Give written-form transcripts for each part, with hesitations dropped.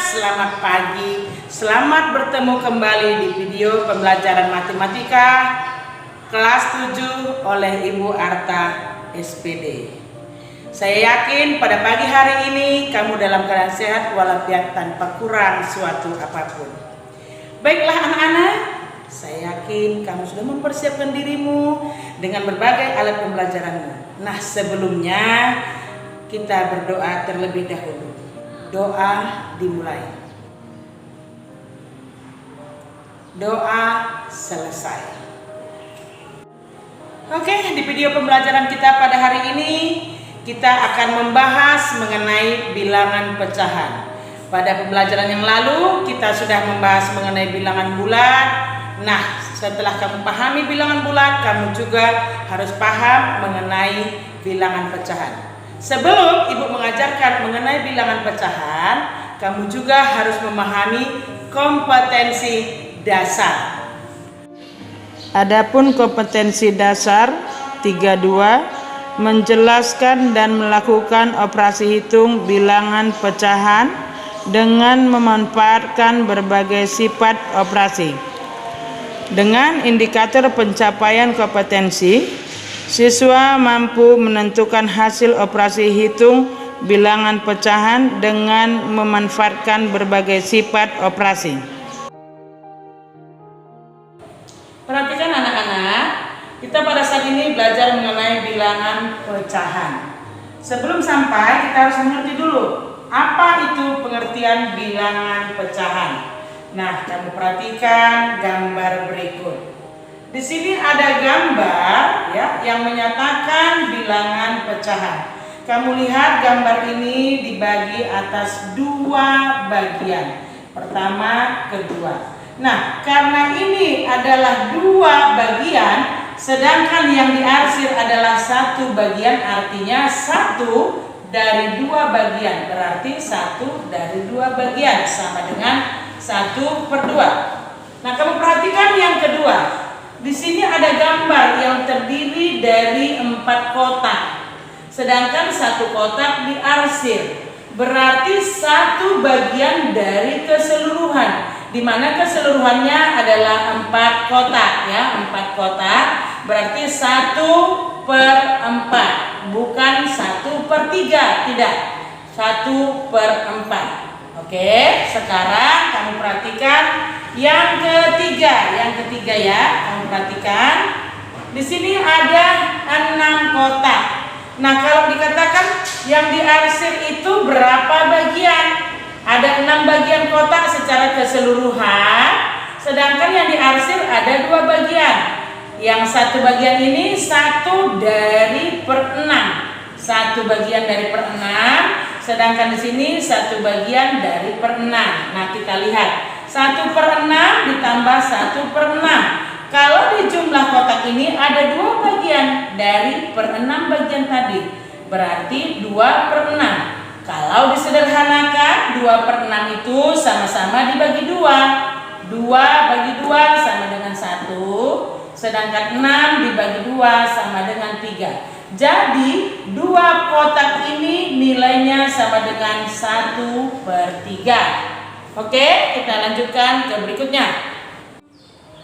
selamat pagi. Selamat bertemu kembali di video pembelajaran matematika kelas 7 oleh Ibu Arta SPD. Saya yakin pada pagi hari ini kamu dalam keadaan sehat walafiat tanpa kurang suatu apapun. Baiklah anak-anak, saya yakin kamu sudah mempersiapkan dirimu dengan berbagai alat pembelajaranmu. Nah, sebelumnya kita berdoa terlebih dahulu. Doa dimulai. Doa selesai. Oke, di video pembelajaran kita pada hari ini kita akan membahas mengenai bilangan pecahan. Pada pembelajaran yang lalu kita sudah membahas mengenai bilangan bulat. Nah, setelah kamu pahami bilangan bulat, kamu juga harus paham mengenai bilangan pecahan. Sebelum Ibu mengajarkan mengenai bilangan pecahan, kamu juga harus memahami kompetensi dasar. Adapun kompetensi dasar 32 menjelaskan dan melakukan operasi hitung bilangan pecahan dengan memanfaatkan berbagai sifat operasi. Dengan indikator pencapaian kompetensi, siswa mampu menentukan hasil operasi hitung bilangan pecahan dengan memanfaatkan berbagai sifat operasi. Perhatikan anak-anak, kita pada saat ini belajar mengenai bilangan pecahan. Sebelum sampai, kita harus mengerti dulu apa itu pengertian bilangan pecahan. Nah, kamu perhatikan gambar berikut. Di sini ada gambar ya yang menyatakan bilangan pecahan. Kamu lihat gambar ini dibagi atas dua bagian. Pertama, kedua. Nah, karena ini adalah dua bagian, sedangkan yang diarsir adalah satu bagian, artinya satu dari dua bagian. Berarti satu dari dua bagian sama dengan 1/2. Nah, kamu perhatikan yang kedua. Di sini ada gambar yang terdiri dari 4 kotak, sedangkan satu kotak diarsir. Berarti satu bagian dari keseluruhan, di mana keseluruhannya adalah 4 kotak ya, 4 kotak. Berarti 1/4, bukan 1/3, tidak, 1/4. Oke, sekarang kamu perhatikan yang ketiga ya, kamu perhatikan. Di sini ada 6 kotak. Nah, kalau dikatakan yang diarsir itu berapa bagian? Ada 6 bagian kotak secara keseluruhan, sedangkan yang diarsir ada 2 bagian. Yang satu bagian ini 1 dari per 6. 1 bagian dari per 6, sedangkan di sini 1 bagian dari per 6. Nah, kita lihat 1/6 ditambah 1/6. Kalau di jumlah kotak ini ada 2 bagian dari per 6 bagian tadi, berarti 2/6. Kalau disederhanakan 2/6 itu sama-sama dibagi 2. 2 bagi 2 sama dengan 1, sedangkan 6 dibagi 2 sama dengan 3. Jadi 2 kotak ini nilainya sama dengan 1/3. Oke, kita lanjutkan ke berikutnya.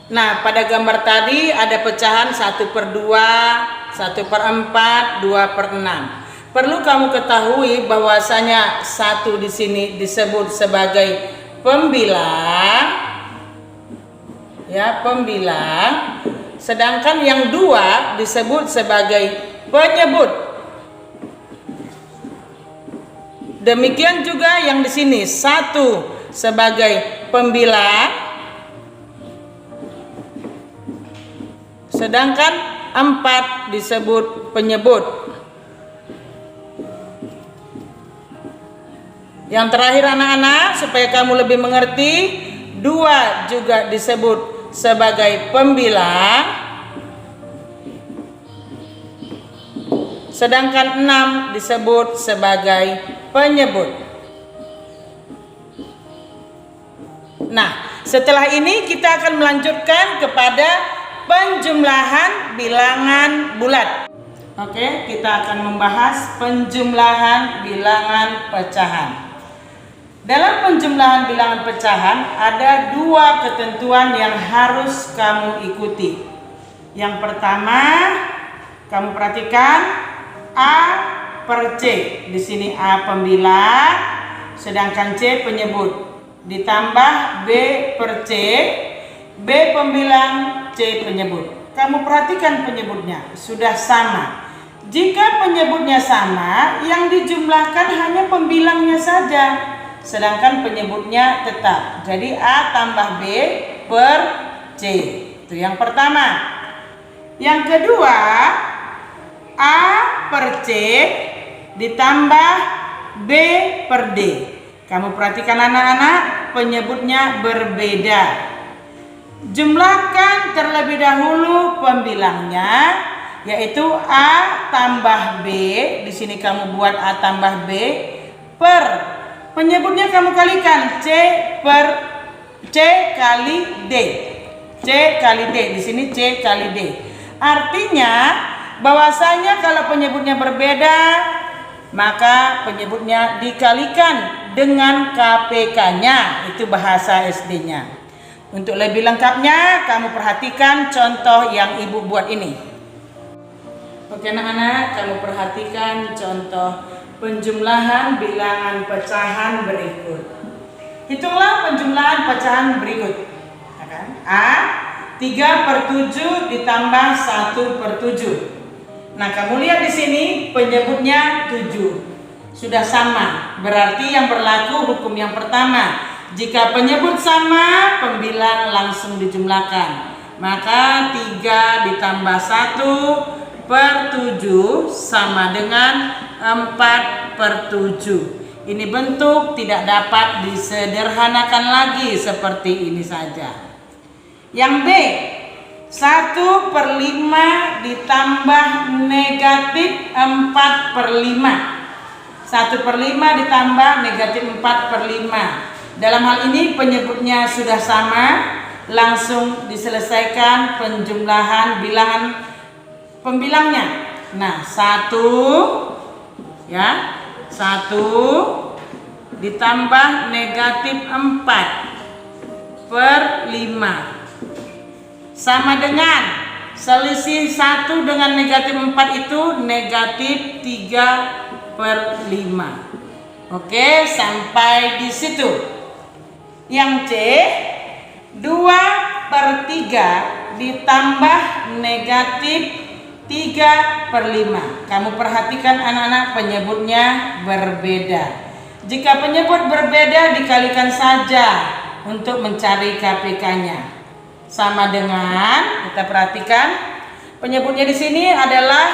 Nah, pada gambar tadi ada pecahan 1/2, 1/4, 2/6. Perlu kamu ketahui bahwasanya 1 di sini disebut sebagai pembilang, ya, pembilang. Sedangkan yang 2 disebut sebagai penyebut. Demikian juga yang di sini 1 sebagai pembilang, sedangkan 4 disebut penyebut. Yang terakhir anak-anak, supaya kamu lebih mengerti, 2 juga disebut sebagai pembilang, sedangkan 6 disebut sebagai penyebut. Nah, setelah ini kita akan melanjutkan kepada penjumlahan bilangan bulat. Oke, kita akan membahas penjumlahan bilangan pecahan. Dalam penjumlahan bilangan pecahan ada dua ketentuan yang harus kamu ikuti. Yang pertama, kamu perhatikan A per C. Di sini A pembilang, sedangkan C penyebut. Ditambah B per C, B pembilang, C penyebut. Kamu perhatikan penyebutnya, sudah sama. Jika penyebutnya sama, yang dijumlahkan hanya pembilangnya saja, sedangkan penyebutnya tetap. Jadi A tambah B per C. Itu yang pertama. Yang kedua, A per C ditambah B per D. Kamu perhatikan anak-anak, penyebutnya berbeda. Jumlahkan terlebih dahulu pembilangnya, yaitu A tambah B. Di sini kamu buat A tambah B per penyebutnya kamu kalikan C per C kali D. C kali D. Di sini C kali D. Artinya bahwasanya kalau penyebutnya berbeda, maka penyebutnya dikalikan dengan KPK-nya. Itu bahasa SD-nya. Untuk lebih lengkapnya, kamu perhatikan contoh yang ibu buat ini. Oke anak-anak, kamu perhatikan contoh penjumlahan bilangan pecahan berikut. Hitunglah penjumlahan pecahan berikut. A 3 per 7 ditambah 1 per 7. Nah, kamu lihat di sini penyebutnya 7. Sudah sama, berarti yang berlaku hukum yang pertama. Jika penyebut sama, pembilang langsung dijumlahkan. Maka 3 ditambah 1 per 7 sama dengan 4 per 7. Ini bentuk tidak dapat disederhanakan lagi, seperti ini saja. Yang B, 1 per 5 ditambah negatif 4 per 5. 1 per 5 ditambah negatif 4 per 5. Dalam hal ini penyebutnya sudah sama, langsung diselesaikan penjumlahan bilangan pembilangnya. Nah, 1 ya, 1 ditambah negatif 4 per 5 sama dengan selisih 1 dengan negatif 4 itu negatif 3 per 5. Oke, sampai di situ. Yang C, 2 per 3 ditambah negatif 3 per 5. Kamu perhatikan anak-anak, penyebutnya berbeda. Jika penyebut berbeda, dikalikan saja untuk mencari KPK-nya. Sama dengan, kita perhatikan, penyebutnya di sini adalah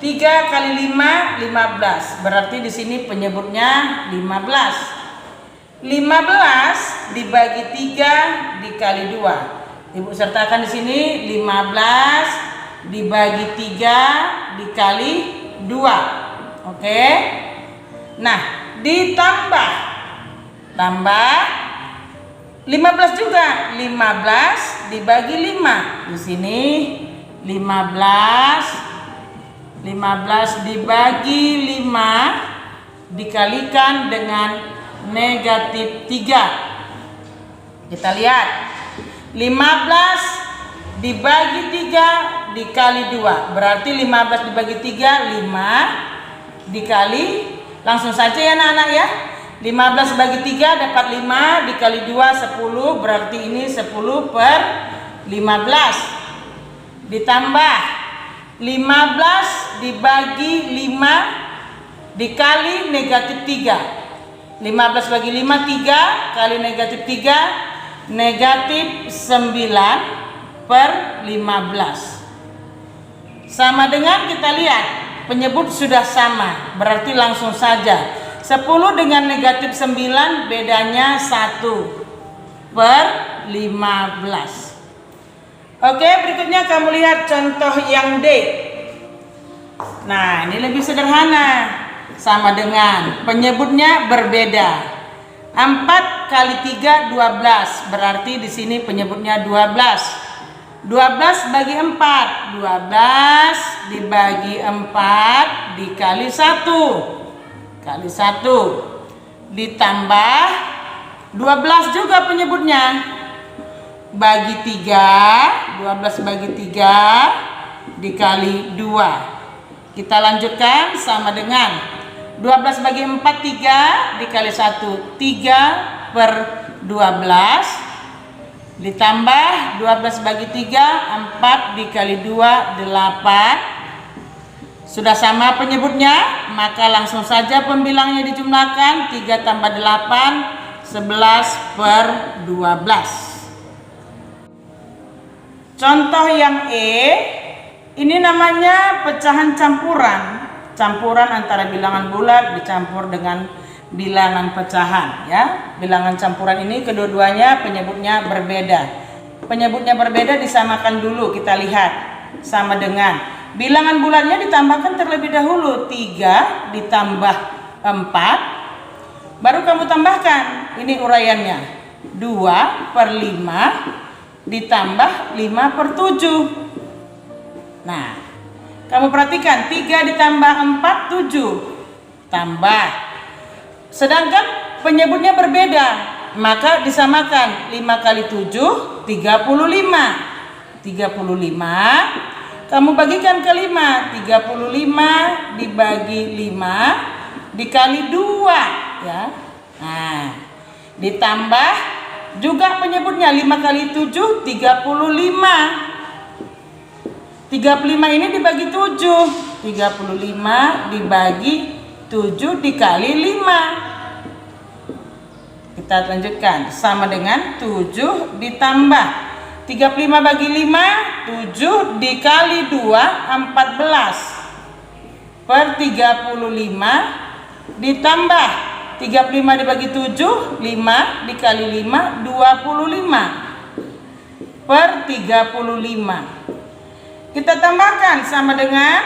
3 kali 5, 15. Berarti di sini penyebutnya 15. 15 dibagi 3 dikali 2. Ibu sertakan di sini 15 dibagi 3 dikali 2. Oke. Nah, ditambah 15 juga. 15 dibagi 5. Di sini 15 dibagi 5 dikalikan dengan negatif 3. Kita lihat, 15 dibagi 3 dikali 2. Berarti 15 dibagi 3, 5 dikali, langsung saja ya anak-anak ya. 15 bagi 3 dapat 5 dikali 2, 10. Berarti ini 10 per 15. Ditambah 15 dibagi 5 dikali negatif 3. 15 bagi 5, 3 kali negatif 3, negatif 9 per 15. Sama dengan, kita lihat penyebut sudah sama, berarti langsung saja 10 dengan negatif 9 bedanya 1 per 15. Oke, berikutnya kamu lihat contoh yang D. Nah, ini lebih sederhana. Sama dengan penyebutnya berbeda. 4 kali 3 12. Berarti di sini penyebutnya 12. 12 bagi 4. 12 dibagi 4 dikali 1. Kali 1. 15 ditambah 12 juga penyebutnya. Bagi 3, 12 bagi 3 dikali 2. Kita lanjutkan sama dengan 12 bagi 4, 3 dikali 1, 3 per 12 ditambah 12 bagi 3, 4 dikali 2, 8. Sudah sama penyebutnya, maka langsung saja pembilangnya dijumlahkan. 3 tambah 8, 11 per 12. Contoh yang E, ini namanya pecahan campuran. Campuran antara bilangan bulat dicampur dengan bilangan pecahan, ya. Bilangan campuran ini kedua-duanya penyebutnya berbeda. Penyebutnya berbeda disamakan dulu, kita lihat. Sama dengan bilangan bulatnya ditambahkan terlebih dahulu. 3 ditambah 4, baru kamu tambahkan. Ini uraiannya. 2 per 5 ditambah 5 per 7. Nah, kamu perhatikan, 3 ditambah 4, 7. Tambah. Sedangkan penyebutnya berbeda, maka disamakan. 5 kali 7, 35. 35, kamu bagikan ke 5. 35 dibagi 5 dikali 2, ya. Nah, ditambah juga penyebutnya 5 kali 7, 35. 35 ini dibagi 7. 35 dibagi 7 dikali 5. Kita lanjutkan sama dengan 7 ditambah 35 bagi 5, 7 dikali 2, 14 per 35 ditambah 35 dibagi 7, 5 dikali 5, 25 per 35. Kita tambahkan sama dengan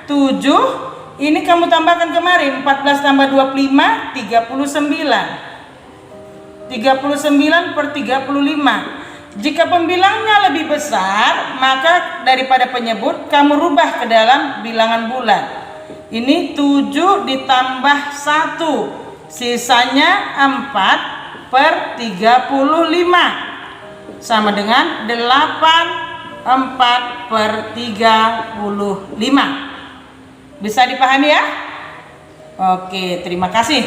7. Ini kamu tambahkan kemarin, 14 tambah 25, 39. 39 per 35. Jika pembilangnya lebih besar, maka daripada penyebut kamu rubah ke dalam bilangan bulat. Ini 7 ditambah 1. Sisanya 4 per 35 sama dengan 8 4 per 35. Bisa dipahami ya? Oke, terima kasih.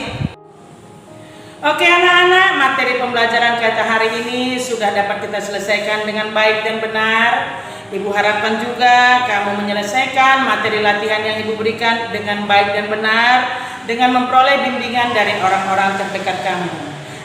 Oke anak-anak, materi pembelajaran kita hari ini sudah dapat kita selesaikan dengan baik dan benar. Ibu harapkan juga kamu menyelesaikan materi latihan yang Ibu berikan dengan baik dan benar, dengan memperoleh bimbingan dari orang-orang terdekat kamu.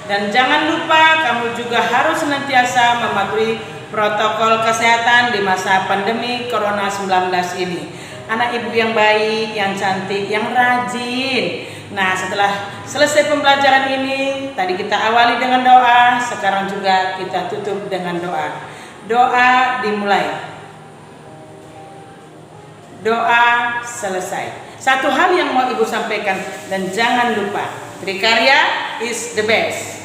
Dan jangan lupa kamu juga harus senantiasa mematuhi protokol kesehatan di masa pandemi Corona 19 ini. Anak Ibu yang baik, yang cantik, yang rajin. Nah, setelah selesai pembelajaran ini, tadi kita awali dengan doa, sekarang juga kita tutup dengan doa. Doa dimulai. Doa selesai. Satu hal yang mau Ibu sampaikan dan jangan lupa, Trikarya is the best.